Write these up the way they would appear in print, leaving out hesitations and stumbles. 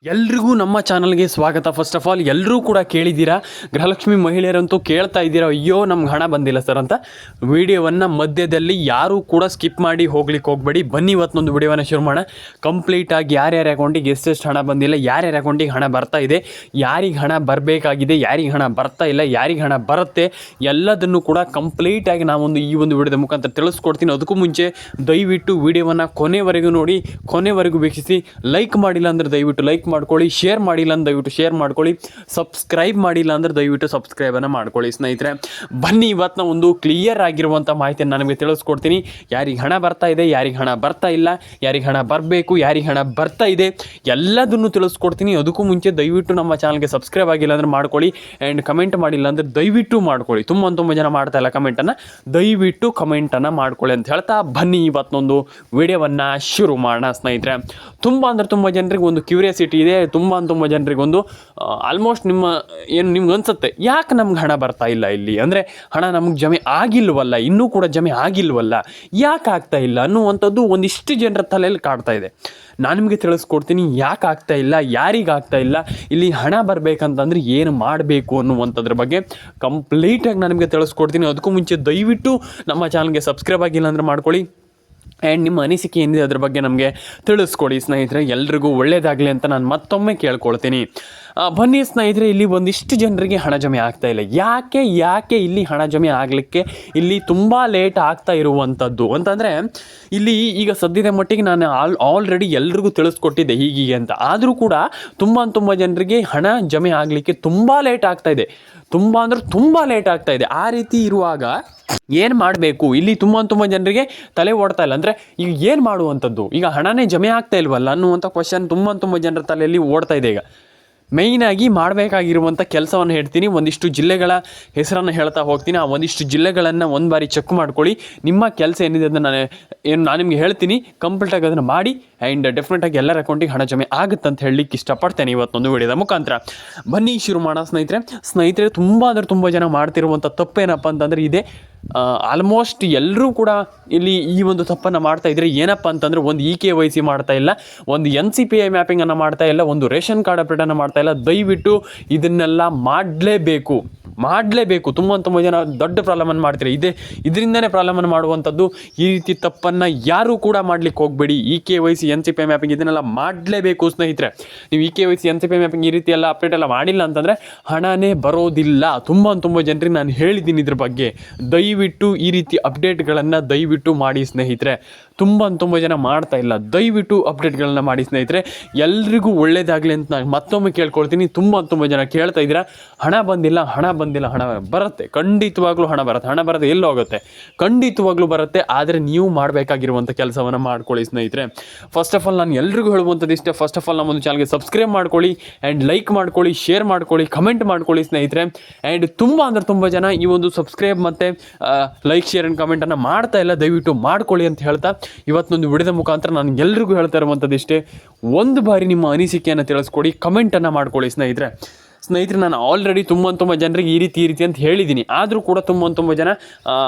ಎಲ್ರಿಗೂ ನಮ್ಮ ಚಾನಲ್ಗೆ ಸ್ವಾಗತ. ಫಸ್ಟ್ ಆಫ್ ಆಲ್ ಎಲ್ಲರೂ ಕೂಡ ಕೇಳಿದ್ದೀರಾ, ಗೃಹಲಕ್ಷ್ಮಿ ಮಹಿಳೆಯರಂತೂ ಕೇಳ್ತಾ ಇದ್ದೀರಾ, ಅಯ್ಯೋ ನಮ್ಗೆ ಹಣ ಬಂದಿಲ್ಲ ಸರ್ ಅಂತ. ವಿಡಿಯೋವನ್ನು ಮಧ್ಯದಲ್ಲಿ ಯಾರೂ ಕೂಡ ಸ್ಕಿಪ್ ಮಾಡಿ ಹೋಗ್ಲಿಕ್ಕೆ ಹೋಗಬೇಡಿ. ಬನ್ನಿ ಇವತ್ತೊಂದು ವಿಡಿಯೋವನ್ನು ಶುರು ಮಾಡೋಣ. ಕಂಪ್ಲೀಟಾಗಿ ಯಾರ್ಯಾರ ಅಕೌಂಟಿಗೆ ಎಷ್ಟೆಷ್ಟು ಹಣ ಬಂದಿಲ್ಲ, ಯಾರ್ಯಾರ ಅಕೌಂಟಿಗೆ ಹಣ ಬರ್ತಾ ಇದೆ, ಯಾರಿಗೆ ಹಣ ಬರಬೇಕಾಗಿದೆ, ಯಾರಿಗೆ ಹಣ ಬರ್ತಾ ಇಲ್ಲ, ಯಾರಿಗೆ ಹಣ ಬರುತ್ತೆ, ಎಲ್ಲದನ್ನು ಕೂಡ ಕಂಪ್ಲೀಟಾಗಿ ನಾವೊಂದು ಈ ಒಂದು ವಿಡಿಯೋದ ಮುಖಾಂತರ ತಿಳಿಸ್ಕೊಡ್ತೀನಿ. ಅದಕ್ಕೂ ಮುಂಚೆ ದಯವಿಟ್ಟು ವಿಡಿಯೋವನ್ನು ಕೊನೆವರೆಗೂ ನೋಡಿ, ಕೊನೆವರೆಗೂ ವೀಕ್ಷಿಸಿ. ಲೈಕ್ ಮಾಡಿಲ್ಲ ಅಂದರೆ ದಯವಿಟ್ಟು ಲೈಕ್ ಮಾಡ್ಕೊಳ್ಳಿ, ಶೇರ್ ಮಾಡಿಲ್ಲ ಅಂದ್ರೆ ದಯವಿಟ್ಟು ಶೇರ್ ಮಾಡ್ಕೊಳ್ಳಿ, ಸಬ್ಸ್ಕ್ರೈಬ್ ಮಾಡಿಲ್ಲ ಅಂದರೆ ದಯವಿಟ್ಟು ಸಬ್ಸ್ಕ್ರೈಬನ್ನು ಮಾಡ್ಕೊಳ್ಳಿ. ಸ್ನೇಹಿತರೆ ಬನ್ನಿ, ಇವತ್ತಿನ ಒಂದು ಕ್ಲಿಯರ್ ಆಗಿರುವಂಥ ಮಾಹಿತಿಯನ್ನು ನಾನು ನಿಮಗೆ ತಿಳಿಸ್ಕೊಡ್ತೀನಿ. ಯಾರಿಗೆ ಹಣ ಬರ್ತಾ ಇದೆ, ಯಾರಿಗೆ ಹಣ ಬರ್ತಾ ಇಲ್ಲ, ಯಾರಿಗೆ ಹಣ ಬರಬೇಕು, ಯಾರಿಗೆ ಹಣ ಬರ್ತಾ ಇದೆ, ಎಲ್ಲದನ್ನು ತಿಳಿಸ್ಕೊಡ್ತೀನಿ. ಅದಕ್ಕೂ ಮುಂಚೆ ದಯವಿಟ್ಟು ನಮ್ಮ ಚಾನಲ್ಗೆ ಸಬ್ಸ್ಕ್ರೈಬ್ ಆಗಿಲ್ಲ ಅಂದರೆ ಮಾಡ್ಕೊಳ್ಳಿ, ಆ್ಯಂಡ್ ಕಮೆಂಟ್ ಮಾಡಿಲ್ಲ ಅಂದರೆ ದಯವಿಟ್ಟು ಮಾಡ್ಕೊಳ್ಳಿ. ತುಂಬ ಜನ ಮಾಡ್ತಾ ಇಲ್ಲ ಕಮೆಂಟನ್ನು, ದಯವಿಟ್ಟು ಕಮೆಂಟನ್ನು ಮಾಡ್ಕೊಳ್ಳಿ ಅಂತ ಹೇಳ್ತಾ ಬನ್ನಿ ಇವತ್ತೊಂದು ವಿಡಿಯೋವನ್ನು ಶುರು ಮಾಡೋಣ. ಸ್ನೇಹಿತರೆ ತುಂಬ ಜನರಿಗೆ ಒಂದು ಕ್ಯೂರಿಯಾಸಿಟಿ ಇದೆ, ತುಂಬ ಜನರಿಗೆ ಒಂದು ಆಲ್ಮೋಸ್ಟ್ ನಿಮ್ಗೆ ಅನ್ಸುತ್ತೆ, ಯಾಕೆ ನಮ್ಗೆ ಹಣ ಬರ್ತಾ ಇಲ್ಲ ಇಲ್ಲಿ, ಅಂದರೆ ಹಣ ನಮ್ಗೆ ಜಮೆ ಆಗಿಲ್ವಲ್ಲ, ಇನ್ನೂ ಕೂಡ ಜಮೆ ಆಗಿಲ್ವಲ್ಲ, ಯಾಕೆ ಆಗ್ತಾ ಇಲ್ಲ ಅನ್ನುವಂಥದ್ದು ಒಂದಿಷ್ಟು ಜನರ ತಲೆಯಲ್ಲಿ ಕಾಡ್ತಾ ಇದೆ. ನಾನು ನಿಮಗೆ ತಿಳಿಸ್ಕೊಡ್ತೀನಿ ಯಾಕೆ ಆಗ್ತಾ ಇಲ್ಲ, ಯಾರಿಗೆ ಆಗ್ತಾ ಇಲ್ಲ, ಇಲ್ಲಿ ಹಣ ಬರಬೇಕಂತಂದ್ರೆ ಏನು ಮಾಡಬೇಕು ಅನ್ನುವಂಥದ್ರ ಬಗ್ಗೆ ಕಂಪ್ಲೀಟಾಗಿ ನಾನು ನಿಮಗೆ ತಿಳಿಸ್ಕೊಡ್ತೀನಿ. ಅದಕ್ಕೂ ಮುಂಚೆ ದಯವಿಟ್ಟು ನಮ್ಮ ಚಾನಲ್ಗೆ ಸಬ್ಸ್ಕ್ರೈಬ್ ಆಗಿಲ್ಲ ಅಂದರೆ ಮಾಡ್ಕೊಳ್ಳಿ, ಆ್ಯಂಡ್ ನಿಮ್ಮ ಅನಿಸಿಕೆ ಏನಿದೆ ಅದ್ರ ಬಗ್ಗೆ ನಮಗೆ ತಿಳಿಸ್ಕೊಡಿ. ಸ್ನೇಹಿತರೆ ಎಲ್ರಿಗೂ ಒಳ್ಳೆಯದಾಗಲಿ ಅಂತ ನಾನು ಮತ್ತೊಮ್ಮೆ ಕೇಳ್ಕೊಳ್ತೀನಿ. ಬನ್ನಿ ಸ್ನೇಹಿತರೆ, ಇಲ್ಲಿ ಒಂದಿಷ್ಟು ಜನರಿಗೆ ಹಣ ಜಮೆ ಆಗ್ತಾ ಇಲ್ಲ. ಯಾಕೆ ಇಲ್ಲಿ ಹಣ ಜಮೆ ಆಗಲಿಕ್ಕೆ ಇಲ್ಲಿ ತುಂಬ ಲೇಟ್ ಆಗ್ತಾ ಇರುವಂಥದ್ದು ಅಂತಂದರೆ, ಇಲ್ಲಿ ಈಗ ಸದ್ಯದ ಮಟ್ಟಿಗೆ ನಾನು ಆಲ್ರೆಡಿ ಎಲ್ರಿಗೂ ತಿಳಿಸ್ಕೊಟ್ಟಿದ್ದೆ ಹೀಗೀಗೆ ಅಂತ. ಆದರೂ ಕೂಡ ತುಂಬ ಜನರಿಗೆ ಹಣ ಜಮೆ ಆಗಲಿಕ್ಕೆ ತುಂಬ ಲೇಟ್ ಆಗ್ತಾ ಇದೆ, ತುಂಬ ಲೇಟ್ ಆಗ್ತಾ ಇದೆ. ಆ ರೀತಿ ಇರುವಾಗ ಏನು ಮಾಡಬೇಕು, ಇಲ್ಲಿ ತುಂಬ ಜನರಿಗೆ ತಲೆ ಓಡ್ತಾ ಇಲ್ಲ. ಅಂದರೆ ಈಗ ಏನು ಮಾಡುವಂಥದ್ದು, ಈಗ ಹಣನೇ ಜಮೆ ಆಗ್ತಾ ಇಲ್ವಲ್ಲ ಅನ್ನುವಂಥ ಕ್ವಶನ್ ತುಂಬ ಜನರ ತಲೆಯಲ್ಲಿ ಓಡ್ತಾ ಇದೆ. ಈಗ ಮೇಯ್ನಾಗಿ ಮಾಡಬೇಕಾಗಿರುವಂಥ ಕೆಲಸವನ್ನು ಹೇಳ್ತೀನಿ, ಒಂದಿಷ್ಟು ಜಿಲ್ಲೆಗಳ ಹೆಸರನ್ನು ಹೇಳ್ತಾ ಹೋಗ್ತೀನಿ. ಆ ಒಂದಿಷ್ಟು ಜಿಲ್ಲೆಗಳನ್ನು ಒಂದು ಬಾರಿ ಚೆಕ್ ಮಾಡ್ಕೊಳ್ಳಿ. ನಿಮ್ಮ ಕೆಲಸ ಏನಿದೆ ಅದನ್ನು ನಾನು ನಿಮಗೆ ಹೇಳ್ತೀನಿ, ಕಂಪ್ಲೀಟಾಗಿ ಅದನ್ನು ಮಾಡಿ, ಆ್ಯಂಡ್ ಡೆಫಿನೆಟಾಗಿ ಎಲ್ಲರ ಅಕೌಂಟಿಗೆ ಹಣ ಜಮೆ ಆಗುತ್ತೆ ಅಂತ ಹೇಳಲಿಕ್ಕೆ ಇಷ್ಟಪಡ್ತೇನೆ ಇವತ್ತೊಂದು ವಿಡಿಯೋದ ಮುಖಾಂತರ. ಬನ್ನಿ ಶುರು ಮಾಡೋಣ. ಸ್ನೇಹಿತರೆ ತುಂಬ ಜನ ಮಾಡ್ತಿರುವಂಥ ತಪ್ಪೇನಪ್ಪ ಅಂತಂದರೆ ಇದೆ. ಆಲ್ಮೋಸ್ಟ್ ಎಲ್ಲರೂ ಕೂಡ ಇಲ್ಲಿ ಈ ಒಂದು ತಪ್ಪನ್ನು ಮಾಡ್ತಾ ಇದ್ರೆ ಏನಪ್ಪ ಅಂತಂದರೆ, ಒಂದು EKYC ಮಾಡ್ತಾ ಇಲ್ಲ, ಒಂದು NCPI ಮ್ಯಾಪಿಂಗನ್ನು ಮಾಡ್ತಾ ಇಲ್ಲ, ಒಂದು ರೇಷನ್ ಕಾರ್ಡ್ ಅಪ್ಡೇಟನ್ನು ಮಾಡ್ತಾ ಇಲ್ಲ. ದಯವಿಟ್ಟು ಇದನ್ನೆಲ್ಲ ಮಾಡಲೇಬೇಕು. ತುಂಬ ಜನ ದೊಡ್ಡ ಪ್ರಾಬ್ಲಮನ್ನು ಮಾಡ್ತೀರಿ. ಇದರಿಂದನೇ ಪ್ರಾಬ್ಲಮನ್ನು ಮಾಡುವಂಥದ್ದು. ಈ ರೀತಿ ತಪ್ಪನ್ನು ಯಾರೂ ಕೂಡ ಮಾಡ್ಲಿಕ್ಕೆ ಹೋಗಬೇಡಿ. EKYC NCPI ಮ್ಯಾಪಿಂಗ್ ಇದನ್ನೆಲ್ಲ ಮಾಡಲೇಬೇಕು ಸ್ನೇಹಿತರೆ. ನೀವು EKYC NCPI ಮ್ಯಾಪಿಂಗ್ ಈ ರೀತಿ ಎಲ್ಲ ಅಪ್ಡೇಟ್ ಎಲ್ಲ ಮಾಡಿಲ್ಲ ಅಂತಂದರೆ ಹಣನೇ ಬರೋದಿಲ್ಲ. ತುಂಬ ಜನರಿಗೆ ನಾನು ಹೇಳಿದ್ದೀನಿ ಇದ್ರ ಬಗ್ಗೆ. ದಯವಿಟ್ಟು ಈ ರೀತಿ ಅಪ್ಡೇಟ್ಗಳನ್ನು ದಯವಿಟ್ಟು ಮಾಡಿ ಸ್ನೇಹಿತರೆ. ತುಂಬ ಜನ ಮಾಡ್ತಾ ಇಲ್ಲ, ದಯವಿಟ್ಟು ಅಪ್ಡೇಟ್ಗಳನ್ನು ಮಾಡಿ ಸ್ನೇಹಿತರೆ. ಎಲ್ರಿಗೂ ಒಳ್ಳೇದಾಗಲಿ ಅಂತ ನಾನು ಮತ್ತೊಮ್ಮೆ ಕೇಳ್ಕೊಳ್ತೀನಿ. ತುಂಬ ಜನ ಕೇಳ್ತಾ ಇದ್ದೀರಾ, ಹಣ ಬಂದಿಲ್ಲ, ಹಣ ಬರುತ್ತೆ, ಖಂಡಿತವಾಗ್ಲೂ ಹಣ ಬರುತ್ತೆ ಎಲ್ಲಿ ಹೋಗುತ್ತೆ, ಖಂಡಿತವಾಗ್ಲೂ ಬರುತ್ತೆ. ಆದರೆ ನೀವು ಮಾಡಬೇಕಾಗಿರುವಂಥ ಕೆಲಸವನ್ನು ಮಾಡ್ಕೊಳ್ಳಿ ಸ್ನೇಹಿತರೆ. ಫಸ್ಟ್ ಆಫ್ ಆಲ್ ನಾನು ಎಲ್ರಿಗೂ ಹೇಳುವಂಥದ್ದು ಇಷ್ಟೇ, ಫಸ್ಟ್ ಆಫ್ ಆಲ್ ನಮ್ಮೊಂದು ಚಾನಲ್ಗೆ ಸಬ್ಸ್ಕ್ರೈಬ್ ಮಾಡ್ಕೊಳ್ಳಿ, ಆ್ಯಂಡ್ ಲೈಕ್ ಮಾಡ್ಕೊಳ್ಳಿ, ಶೇರ್ ಮಾಡ್ಕೊಳ್ಳಿ, ಕಮೆಂಟ್ ಮಾಡ್ಕೊಳ್ಳಿ ಸ್ನೇಹಿತರೆ. ಆ್ಯಂಡ್ ತುಂಬ ಜನ ಈ ಒಂದು ಸಬ್ಸ್ಕ್ರೈಬ್ ಮತ್ತು ಲೈಕ್, ಶೇರ್ ಆ್ಯಂಡ್ ಕಮೆಂಟನ್ನು ಮಾಡ್ತಾ ಇಲ್ಲ, ದಯವಿಟ್ಟು ಮಾಡ್ಕೊಳ್ಳಿ ಅಂತ ಹೇಳ್ತಾ ಇವತ್ತೊಂದು ವಿಡಿಯೋದ ಮುಖಾಂತರ ನಾನು ಎಲ್ರಿಗೂ ಹೇಳ್ತಾ ಇರುವಂಥದ್ದು ಇಷ್ಟೇ, ಒಂದು ಬಾರಿ ನಿಮ್ಮ ಅನಿಸಿಕೆಯನ್ನು ತಿಳಿಸ್ಕೊಡಿ, ಕಮೆಂಟನ್ನು ಮಾಡ್ಕೊಳ್ಳಿ ಸ್ನೇಹಿತರೆ. ನಾನು ಆಲ್ರೆಡಿ ತುಂಬ ಜನರಿಗೆ ಈ ರೀತಿ ಅಂತ ಹೇಳಿದ್ದೀನಿ. ಆದರೂ ಕೂಡ ತುಂಬ ಜನ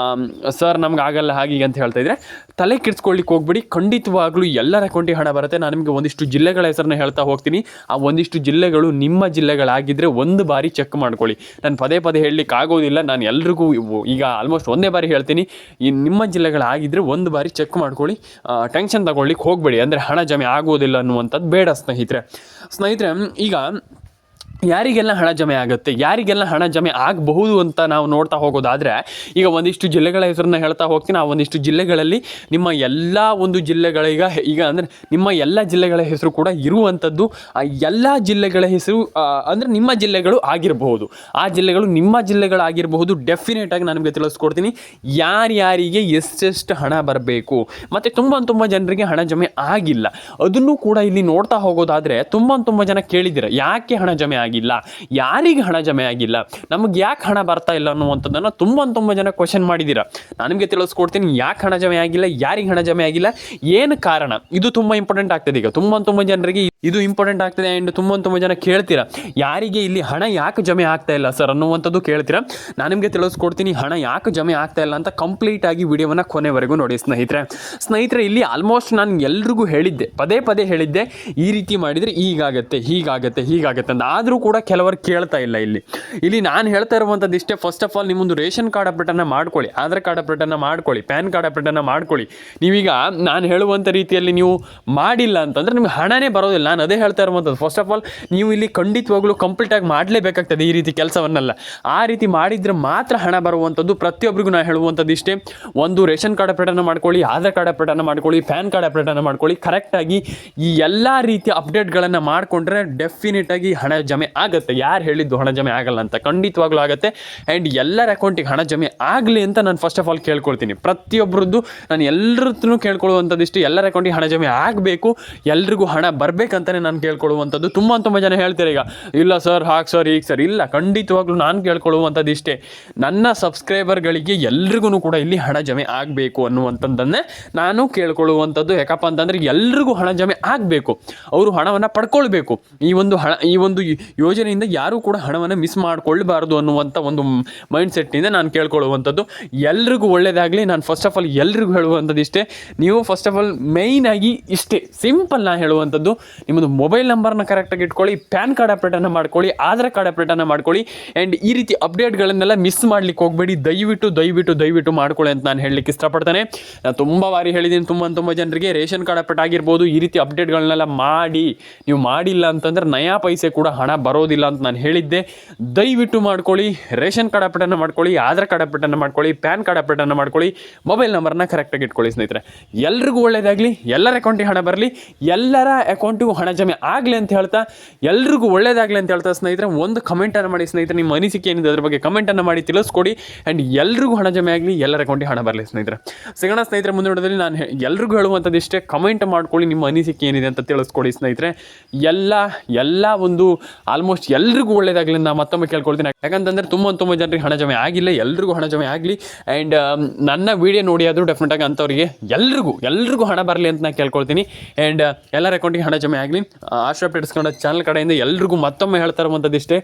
ಸರ್ ನಮ್ಗೆ ಆಗಲ್ಲ ಹಾಗೀಗೆ ಅಂತ ಹೇಳ್ತಾ ಇದ್ರೆ ತಲೆ ಕೆಡಿಸ್ಕೊಳ್ಳಿಕ್ಕೆ ಹೋಗ್ಬಿಡಿ. ಖಂಡಿತವಾಗ್ಲೂ ಎಲ್ಲರ ಅಕೌಂಟಿಗೆ ಹಣ ಬರುತ್ತೆ. ನಾನು ನಿಮಗೆ ಒಂದಿಷ್ಟು ಜಿಲ್ಲೆಗಳ ಹೆಸರನ್ನ ಹೇಳ್ತಾ ಹೋಗ್ತೀನಿ. ಆ ಒಂದಿಷ್ಟು ಜಿಲ್ಲೆಗಳು ನಿಮ್ಮ ಜಿಲ್ಲೆಗಳಾಗಿದ್ದರೆ ಒಂದು ಬಾರಿ ಚೆಕ್ ಮಾಡ್ಕೊಳ್ಳಿ. ನಾನು ಪದೇ ಹೇಳಲಿಕ್ಕೆ ಆಗೋದಿಲ್ಲ, ನಾನು ಎಲ್ರಿಗೂ ಈಗ ಆಲ್ಮೋಸ್ಟ್ ಒಂದೇ ಬಾರಿ ಹೇಳ್ತೀನಿ. ಈ ನಿಮ್ಮ ಜಿಲ್ಲೆಗಳಾಗಿದ್ದರೆ ಒಂದು ಬಾರಿ ಚೆಕ್ ಮಾಡ್ಕೊಳ್ಳಿ, ಟೆನ್ಷನ್ ತಗೊಳ್ಳಿಕ್ಕೆ ಹೋಗಬೇಡಿ. ಅಂದರೆ ಹಣ ಜಮೆ ಆಗೋದಿಲ್ಲ ಅನ್ನುವಂಥದ್ದು ಬೇಡ ಸ್ನೇಹಿತರೆ. ಈಗ ಯಾರಿಗೆಲ್ಲ ಹಣ ಜಮೆ ಆಗುತ್ತೆ, ಯಾರಿಗೆಲ್ಲ ಹಣ ಜಮೆ ಆಗಬಹುದು ಅಂತ ನಾವು ನೋಡ್ತಾ ಹೋಗೋದಾದರೆ, ಈಗ ಒಂದಿಷ್ಟು ಜಿಲ್ಲೆಗಳ ಹೆಸರನ್ನ ಹೇಳ್ತಾ ಹೋಗ್ತೀನಿ. ಆ ಒಂದಿಷ್ಟು ಜಿಲ್ಲೆಗಳಲ್ಲಿ ನಿಮ್ಮ ಎಲ್ಲ ಒಂದು ಈಗ ಅಂದರೆ ನಿಮ್ಮ ಎಲ್ಲ ಜಿಲ್ಲೆಗಳ ಹೆಸರು ಕೂಡ ಇರುವಂಥದ್ದು. ಆ ಎಲ್ಲ ಜಿಲ್ಲೆಗಳ ಹೆಸರು ಅಂದರೆ ನಿಮ್ಮ ಜಿಲ್ಲೆಗಳು ಆಗಿರಬಹುದು, ಆ ಜಿಲ್ಲೆಗಳು ನಿಮ್ಮ ಜಿಲ್ಲೆಗಳಾಗಿರಬಹುದು. ಡೆಫಿನೆಟಾಗಿ ನಾನು ನಿಮಗೆ ತಿಳಿಸ್ಕೊಡ್ತೀನಿ ಯಾರಿಗೆ ಎಷ್ಟೆಷ್ಟು ಹಣ ಬರಬೇಕು. ಮತ್ತು ತುಂಬ ಜನರಿಗೆ ಹಣ ಜಮೆ ಆಗಿಲ್ಲ, ಅದನ್ನು ಕೂಡ ಇಲ್ಲಿ ನೋಡ್ತಾ ಹೋಗೋದಾದರೆ ತುಂಬ ಜನ ಕೇಳಿದ್ದೀರ, ಯಾಕೆ ಹಣ ಜಮೆ ಆಗಿಲ್ಲ, ಯಾರಿಗೆ ಹಣ ಜಮೆ ಆಗಿಲ್ಲ, ನಮಗೆ ಯಾಕೆ ಹಣ ಬರ್ತಾ ಇಲ್ಲ ಅನ್ನುವಂಥದ್ದನ್ನು ತುಂಬ ಜನ ಕ್ವಶನ್ ಮಾಡಿದ್ದೀರಾ. ನಾನು ನಿಮಗೆ ತಿಳಿಸ್ಕೊಡ್ತೀನಿ ಯಾಕೆ ಹಣ ಜಮೆ ಆಗಿಲ್ಲ, ಯಾರಿಗೆ ಹಣ ಜಮೆ ಆಗಿಲ್ಲ, ಏನು ಕಾರಣ, ಇದು ತುಂಬ ಇಂಪಾರ್ಟೆಂಟ್ ಆಗ್ತದೆ. ಈಗ ತುಂಬ ಜನರಿಗೆ ಇದು ಇಂಪಾರ್ಟೆಂಟ್ ಆಗ್ತದೆ. ಆ್ಯಂಡ್ ತುಂಬ ಜನ ಕೇಳ್ತೀರಾ ಯಾರಿಗೆ ಇಲ್ಲಿ ಹಣ ಯಾಕೆ ಜಮೆ ಆಗ್ತಾ ಇಲ್ಲ ಸರ್ ಅನ್ನುವಂಥದ್ದು ಕೇಳ್ತೀರಾ. ನಾನು ನಿಮಗೆ ತಿಳಿಸ್ಕೊಡ್ತೀನಿ ಹಣ ಯಾಕೆ ಜಮೆ ಆಗ್ತಾ ಇಲ್ಲ ಅಂತ. ಕಂಪ್ಲೀಟಾಗಿ ವಿಡಿಯೋವನ್ನು ಕೊನೆವರೆಗೂ ನೋಡಿ ಸ್ನೇಹಿತರೆ. ಇಲ್ಲಿ ಆಲ್ಮೋಸ್ಟ್ ನಾನು ಎಲ್ರಿಗೂ ಹೇಳಿದ್ದೆ, ಪದೇ ಹೇಳಿದ್ದೆ, ಈ ರೀತಿ ಮಾಡಿದರೆ ಹೀಗಾಗತ್ತೆ ಅಂತ. ಆದರೂ ಕೂಡ ಕೆಲವರು ಕೇಳ್ತಾ ಇಲ್ಲ. ಇಲ್ಲಿ ನಾನು ಹೇಳ್ತಾ ಇರುವಂಥದ್ದು ಇಷ್ಟೇ. ಫಸ್ಟ್ ಆಫ್ ಆಲ್ ನಿಮ್ಮೊಂದು ರೇಷನ್ ಕಾರ್ಡ್ ಅಪ್ಡೇಟನ್ನು ಮಾಡ್ಕೊಳ್ಳಿ, ಆಧಾರ್ ಕಾರ್ಡ್ ಅಪ್ಡೇಟನ್ನು ಮಾಡ್ಕೊಳ್ಳಿ, ಪ್ಯಾನ್ ಕಾರ್ಡ್ ಅಪ್ಡೇಟನ್ನು ಮಾಡ್ಕೊಳ್ಳಿ. ನೀವೀಗ ನಾನು ಹೇಳುವಂಥ ರೀತಿಯಲ್ಲಿ ನೀವು ಮಾಡಿಲ್ಲ ಅಂತಂದರೆ ನಿಮ್ಗೆ ಹಣನೇ ಬರೋದಿಲ್ಲ. ನಾನು ಅದೇ ಹೇಳ್ತಾ ಇರುವಂಥದ್ದು. ಫಸ್ಟ್ ಆಫ್ ಆಲ್ ನೀವು ಇಲ್ಲಿ ಖಂಡಿತವಾಗ್ಲೂ ಕಂಪ್ಲೀಟಾಗಿ ಮಾಡಲೇಬೇಕಾಗ್ತದೆ ಈ ರೀತಿ ಕೆಲಸವನ್ನೆಲ್ಲ. ಆ ರೀತಿ ಮಾಡಿದರೆ ಮಾತ್ರ ಹಣ ಬರುವಂಥದ್ದು. ಪ್ರತಿಯೊಬ್ಬರಿಗೂ ನಾನು ಹೇಳುವಂಥದ್ದು ಇಷ್ಟೇ, ಒಂದು ರೇಷನ್ ಕಾರ್ಡ್ ಅಪ್ಡೇಟನ್ನು ಮಾಡ್ಕೊಳ್ಳಿ, ಆಧಾರ್ ಕಾರ್ಡ್ ಅಪ್ಡೇಟನ್ನು ಮಾಡ್ಕೊಳ್ಳಿ, ಪ್ಯಾನ್ ಕಾರ್ಡ್ ಅಪ್ಡೇಟನ್ನು ಮಾಡ್ಕೊಳ್ಳಿ. ಕರೆಕ್ಟಾಗಿ ಈ ಎಲ್ಲ ರೀತಿಯ ಅಪ್ಡೇಟ್ಗಳನ್ನು ಮಾಡಿಕೊಂಡ್ರೆ ಡೆಫಿನೆಟಾಗಿ ಹಣ ಜಮೆ ಆಗುತ್ತೆ. ಯಾರು ಹೇಳಿದ್ದು ಹಣ ಜಮೆ ಆಗಲ್ಲ ಅಂತ? ಖಂಡಿತವಾಗ್ಲೂ ಆಗುತ್ತೆ. ಆ್ಯಂಡ್ ಎಲ್ಲರ ಅಕೌಂಟಿಗೆ ಹಣ ಜಮೆ ಆಗಲಿ ಅಂತ ನಾನು ಫಸ್ಟ್ ಆಫ್ ಆಲ್ ಕೇಳ್ಕೊಳ್ತೀನಿ. ಪ್ರತಿಯೊಬ್ಬರದ್ದು ನಾನು ಎಲ್ಲರತ್ರನೂ ಕೇಳ್ಕೊಳ್ಳುವಂಥದ್ದು ಇಷ್ಟು, ಎಲ್ಲರ ಅಕೌಂಟಿಗೆ ಹಣ ಜಮೆ ಆಗಬೇಕು, ಎಲ್ರಿಗೂ ಹಣ ಬರಬೇಕಂತಲೇ ನಾನು ಕೇಳ್ಕೊಳ್ಳುವಂಥದ್ದು. ತುಂಬ ಜನ ಹೇಳ್ತಾರೆ ಈಗ, ಇಲ್ಲ ಸರ್ ಹಾಗೆ ಸರ್ ಈಗ ಸರ್. ಇಲ್ಲ, ಖಂಡಿತವಾಗ್ಲೂ ನಾನು ಕೇಳ್ಕೊಳ್ಳುವಂಥದ್ದು ಇಷ್ಟೇ, ನನ್ನ ಸಬ್ಸ್ಕ್ರೈಬರ್ಗಳಿಗೆ ಎಲ್ರಿಗೂ ಕೂಡ ಇಲ್ಲಿ ಹಣ ಜಮೆ ಆಗಬೇಕು ಅನ್ನುವಂಥದ್ದನ್ನೇ ನಾನು ಕೇಳ್ಕೊಳ್ಳುವಂಥದ್ದು. ಯಾಕಪ್ಪ ಅಂತಂದರೆ ಎಲ್ರಿಗೂ ಹಣ ಜಮೆ ಆಗಬೇಕು, ಅವರು ಹಣವನ್ನು ಪಡ್ಕೊಳ್ಬೇಕು. ಈ ಒಂದು ಯೋಜನೆಯಿಂದ ಯಾರೂ ಕೂಡ ಹಣವನ್ನು ಮಿಸ್ ಮಾಡಿಕೊಳ್ಳಬಾರ್ದು ಅನ್ನುವಂಥ ಒಂದು ಮೈಂಡ್ ಸೆಟ್ಟಿಂದ ನಾನು ಕೇಳ್ಕೊಳ್ಳುವಂಥದ್ದು. ಎಲ್ರಿಗೂ ಒಳ್ಳೆಯದಾಗಲಿ. ನಾನು ಫಸ್ಟ್ ಆಫ್ ಆಲ್ ಎಲ್ರಿಗೂ ಹೇಳುವಂಥದ್ದು ಇಷ್ಟೇ, ನೀವು ಫಸ್ಟ್ ಆಫ್ ಆಲ್ ಮೇಯ್ನಾಗಿ ಇಷ್ಟೇ ಸಿಂಪಲ್ ನಾನು ಹೇಳುವಂಥದ್ದು, ನಿಮ್ಮದು ಮೊಬೈಲ್ ನಂಬರ್ನ ಕರೆಕ್ಟಾಗಿ ಇಟ್ಕೊಳ್ಳಿ, ಪ್ಯಾನ್ ಕಾರ್ಡ್ ಅಪ್ಡೇಟನ್ನು ಮಾಡ್ಕೊಳ್ಳಿ, ಆಧಾರ್ ಕಾರ್ಡ್ ಅಪ್ಡೇಟನ್ನು ಮಾಡ್ಕೊಳ್ಳಿ. ಆ್ಯಂಡ್ ಈ ರೀತಿ ಅಪ್ಡೇಟ್ಗಳನ್ನೆಲ್ಲ ಮಿಸ್ ಮಾಡಲಿಕ್ಕೆ ಹೋಗಬೇಡಿ. ದಯವಿಟ್ಟು ಮಾಡ್ಕೊಳ್ಳಿ ಅಂತ ನಾನು ಹೇಳಲಿಕ್ಕೆ ಇಷ್ಟಪಡ್ತೇನೆ. ನಾನು ತುಂಬ ಬಾರಿ ಹೇಳಿದ್ದೀನಿ ತುಂಬ ಜನರಿಗೆ, ರೇಷನ್ ಕಾರ್ಡ್ ಅಪ್ಡೇಟ್ ಆಗಿರ್ಬೋದು, ಈ ರೀತಿ ಅಪ್ಡೇಟ್ಗಳನ್ನೆಲ್ಲ ಮಾಡಿ. ನೀವು ಮಾಡಿಲ್ಲ ಅಂತಂದರೆ ನಯಾ ಪೈಸೆ ಕೂಡ ಹಣ ಬರೋದಿಲ್ಲ ಅಂತ ನಾನು ಹೇಳಿದ್ದೆ. ದಯವಿಟ್ಟು ಮಾಡ್ಕೊಳ್ಳಿ. ರೇಷನ್ ಕಾರ್ಡ್ ಅಪ್ಡೇಟನ್ನು ಮಾಡ್ಕೊಳ್ಳಿ, ಆಧಾರ್ ಕಾರ್ಡ್ ಅಪ್ಡೇಟನ್ನು ಮಾಡ್ಕೊಳ್ಳಿ, ಪ್ಯಾನ್ ಕಾರ್ಡ್ ಅಪ್ಡೇಟನ್ನು ಮಾಡ್ಕೊಳ್ಳಿ, ಮೊಬೈಲ್ ನಂಬರ್ನ ಕರೆಕ್ಟಾಗಿ ಇಟ್ಕೊಳ್ಳಿ ಸ್ನೇಹಿತರೆ. ಎಲ್ರಿಗೂ ಒಳ್ಳೆಯದಾಗಲಿ, ಎಲ್ಲರ ಅಕೌಂಟಿಗೆ ಹಣ ಬರಲಿ, ಎಲ್ಲರ ಅಕೌಂಟಿಗೂ ಹಣ ಜಮೆ ಆಗಲಿ ಅಂತ ಹೇಳ್ತಾ, ಎಲ್ರಿಗೂ ಒಳ್ಳೆಯದಾಗಲಿ ಅಂತ ಹೇಳ್ತಾ ಸ್ನೇಹಿತರೆ, ಒಂದು ಕಮೆಂಟನ್ನು ಮಾಡಿ ಸ್ನೇಹಿತರೆ. ನಿಮ್ಮ ಅನಿಸಿಕೆ ಏನಿದೆ ಅದ್ರ ಬಗ್ಗೆ ಕಮೆಂಟನ್ನು ಮಾಡಿ ತಿಳಿಸ್ಕೊಡಿ. ಆ್ಯಂಡ್ ಎಲ್ರಿಗೂ ಹಣ ಜಮೆ ಆಗಲಿ, ಎಲ್ಲರ ಅಕೌಂಟಿಗೆ ಹಣ ಬರಲಿ ಸ್ನೇಹಿತರೆ. ಸಿಗೋಣ ಸ್ನೇಹಿತರೆ ಮುಂದೆ ನೋಡೋದ್ರಲ್ಲಿ. ನಾನು ಎಲ್ರಿಗೂ ಹೇಳುವಂಥದ್ದು ಇಷ್ಟೇ, ಕಮೆಂಟ್ ಮಾಡ್ಕೊಳ್ಳಿ, ನಿಮ್ಮ ಅನಿಸಿಕೆ ಏನಿದೆ ಅಂತ ತಿಳಿಸ್ಕೊಡಿ ಸ್ನೇಹಿತರೆ. ಎಲ್ಲ ಒಂದು ಆಲ್ಮೋಸ್ಟ್ ಎಲ್ರಿಗೂ ಒಳ್ಳೆಯದಾಗಲಿ ನಾನು ಮತ್ತೊಮ್ಮೆ ಕೇಳ್ಕೊಳ್ತೀನಿ. ಯಾಕಂತಂದರೆ ತುಂಬ ಜನರಿಗೆ ಹಣ ಜಮೆ ಆಗಿಲ್ಲ, ಎಲ್ರಿಗೂ ಹಣ ಜಮೆ ಆಗಲಿ. ಆ್ಯಂಡ್ ನನ್ನ ವೀಡಿಯೋ ನೋಡಿ ಆದರೂ ಡೆಫಿನೆಟಾಗಿ ಅಂಥವ್ರಿಗೆ ಎಲ್ರಿಗೂ ಹಣ ಬರಲಿ ಅಂತ ನಾನು ಕೇಳ್ಕೊಳ್ತೀನಿ. ಆ್ಯಂಡ್ ಎಲ್ಲರ ಅಕೌಂಟಿಗೆ ಹಣ ಜಮೆ ಆಗಲಿ. ಆಶ್ರಯ ಅಪ್ಡೇಟ್ಸ್ ಕನ್ನಡ ಚಾನಲ್ ಕಡೆಯಿಂದ ಎಲ್ರಿಗೂ ಮತ್ತೊಮ್ಮೆ ಹೇಳ್ತಾ ಇರುವಂಥದ್ದು ಇಷ್ಟೇ,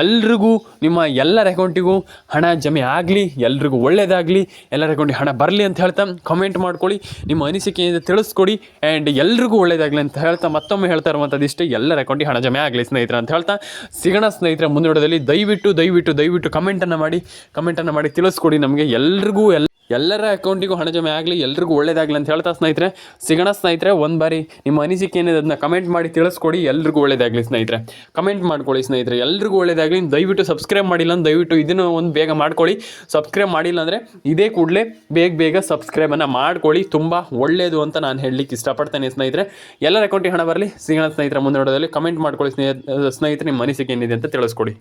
ಎಲ್ರಿಗೂ ನಿಮ್ಮ ಎಲ್ಲರ ಅಕೌಂಟಿಗೂ ಹಣ ಜಮೆ ಆಗಲಿ, ಎಲ್ರಿಗೂ ಒಳ್ಳೆಯದಾಗಲಿ, ಎಲ್ಲರ ಅಕೌಂಟಿಗೆ ಹಣ ಬರಲಿ ಅಂತ ಹೇಳ್ತಾ ಕಮೆಂಟ್ ಮಾಡ್ಕೊಳ್ಳಿ, ನಿಮ್ಮ ಅನಿಸಿಕೆ ಏನಿದೆ ತಿಳಿಸ್ಕೊಡಿ. ಆ್ಯಂಡ್ ಎಲ್ರಿಗೂ ಒಳ್ಳೆಯದಾಗಲಿ ಅಂತ ಹೇಳ್ತಾ ಮತ್ತೊಮ್ಮೆ ಹೇಳ್ತಾ ಇರುವಂಥದ್ದು ಇಷ್ಟೇ, ಎಲ್ಲರ ಅಕೌಂಟಿಗೆ ಹಣ ಜಮೆ ಆಗಲಿ ಸ್ನೇಹಿತರೆ ಅಂತ ಹೇಳ್ತಾ ಸಿಗೋಣ ಸ್ನೇಹಿತರೆ ಮುಂದೆ ನೋಡೋದಲ್ಲಿ. ದಯವಿಟ್ಟು ಕಮೆಂಟನ್ನು ಮಾಡಿ ತಿಳಿಸ್ಕೊಡಿ ನಮಗೆ. ಎಲ್ಲರ ಅಕೌಂಟಿಗೂ ಹಣ ಜಮೆ ಆಗಲಿ, ಎಲ್ರಿಗೂ ಒಳ್ಳೆಯದಾಗಲಿ ಅಂತ ಹೇಳ್ತಾ ಸ್ನೇಹಿತರೆ ಸಿಗೋಣ ಸ್ನೇಹಿತರೆ. ಒಂದು ಬಾರಿ ನಿಮ್ಮ ಅನಿಸಿಕೆ ಏನಿದೆ ಅದನ್ನ ಕಮೆಂಟ್ ಮಾಡಿ ತಿಳಿಸ್ಕೊಡಿ. ಎಲ್ರಿಗೂ ಒಳ್ಳೆಯದಾಗಲಿ ಸ್ನೇಹಿತರೆ, ಕಮೆಂಟ್ ಮಾಡ್ಕೊಳ್ಳಿ ಸ್ನೇಹಿತರೆ. ಎಲ್ರಿಗೂ ಒಳ್ಳೆಯದಾಗಲಿ. ದಯವಿಟ್ಟು ಸಬ್ಸ್ಕ್ರೈಬ್ ಮಾಡಿಲ್ಲ ಅಂದ್ರೆ ದಯವಿಟ್ಟು ಇದನ್ನು ಒಂದು ಬೇಗ ಮಾಡ್ಕೊಳ್ಳಿ. ಸಬ್ಸ್ಕ್ರೈಬ್ ಮಾಡಿಲ್ಲ ಅಂದರೆ ಇದೇ ಕೂಡಲೇ ಬೇಗ ಸಬ್ಸ್ಕ್ರೈಬನ್ನು ಮಾಡ್ಕೊಳ್ಳಿ. ತುಂಬ ಒಳ್ಳೆಯದು ಅಂತ ನಾನು ಹೇಳಲಿಕ್ಕೆ ಇಷ್ಟಪಡ್ತೇನೆ ಸ್ನೇಹಿತರೆ. ಎಲ್ಲರ ಅಕೌಂಟಿಗೆ ಹಣ ಬರಲಿ. ಸಿಗೋಣ ಸ್ನೇಹಿತರೆ ಮುಂದೆ ನೋಡೋದಲ್ಲಿ. ಕಮೆಂಟ್ ಮಾಡ್ಕೊಳ್ಳಿ ಸ್ನೇಹಿತರೆ, ನಿಮ್ಮ ಅನಿಸಿಕೆ ಏನಿದೆ ಅಂತ ತಿಳಿಸ್ಕೊಡಿ.